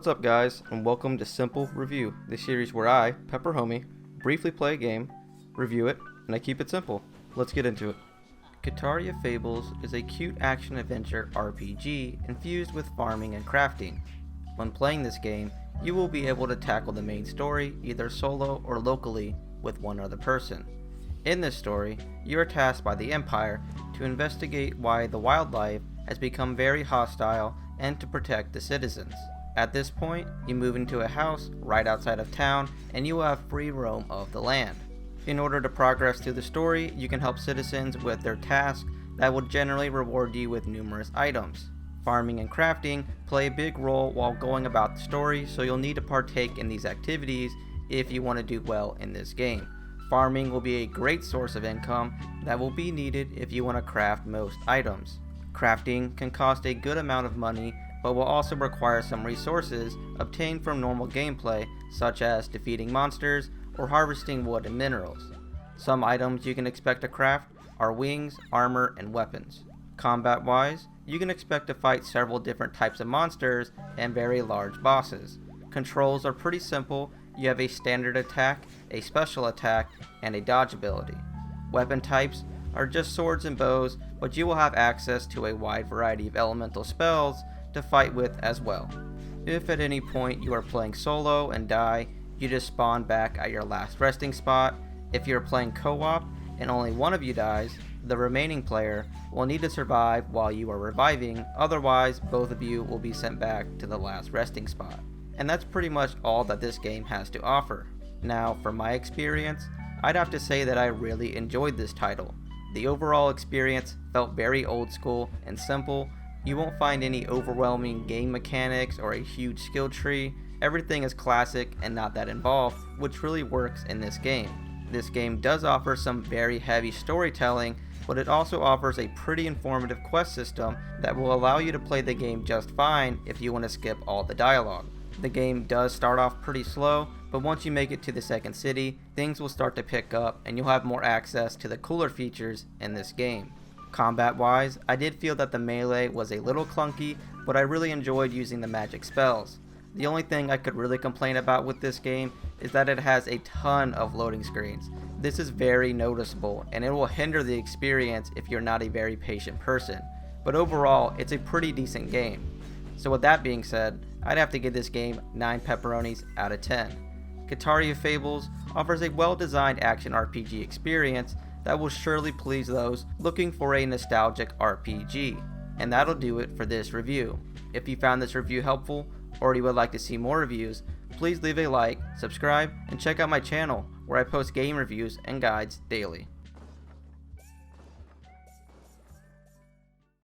What's up guys, and welcome to Simple Review, the series where I, PepperHomie, briefly play a game, review it, and I keep it simple. Let's get into it. Kitaria Fables is a cute action-adventure RPG infused with farming and crafting. When playing this game, you will be able to tackle the main story either solo or locally with one other person. In this story, you are tasked by the Empire to investigate why the wildlife has become very hostile and to protect the citizens. At this point, you move into a house right outside of town and you will have free roam of the land. In order to progress through the story, you can help citizens with their tasks that will generally reward you with numerous items. Farming and crafting play a big role while going about the story, so you'll need to partake in these activities if you want to do well in this game. Farming will be a great source of income that will be needed if you want to craft most items. Crafting can cost a good amount of money, but will also require some resources obtained from normal gameplay, such as defeating monsters or harvesting wood and minerals. Some items you can expect to craft are wings, armor, and weapons. Combat-wise, you can expect to fight several different types of monsters and very large bosses. Controls are pretty simple. You have a standard attack, a special attack, and a dodge ability. Weapon types are just swords and bows, but you will have access to a wide variety of elemental spells to fight with as well. If at any point you are playing solo and die, you just spawn back at your last resting spot. If you're playing co-op and only one of you dies, the remaining player will need to survive while you are reviving, otherwise both of you will be sent back to the last resting spot. And that's pretty much all that this game has to offer. Now, from my experience, I'd have to say that I really enjoyed this title. The overall experience felt very old school and simple. You won't find any overwhelming game mechanics or a huge skill tree. Everything is classic and not that involved, which really works in this game. This game does offer some very heavy storytelling, but it also offers a pretty informative quest system that will allow you to play the game just fine if you want to skip all the dialogue. The game does start off pretty slow, but once you make it to the second city, things will start to pick up and you'll have more access to the cooler features in this game. Combat wise, I did feel that the melee was a little clunky, but I really enjoyed using the magic spells. The only thing I could really complain about with this game is that it has a ton of loading screens. This is very noticeable and it will hinder the experience if you're not a very patient person. But overall, it's a pretty decent game. So with that being said, I'd have to give this game 9 pepperonis out of 10. Kitaria Fables offers a well-designed action RPG experience that will surely please those looking for a nostalgic RPG. And that'll do it for this review. If you found this review helpful, or you would like to see more reviews, please leave a like, subscribe, and check out my channel where I post game reviews and guides daily.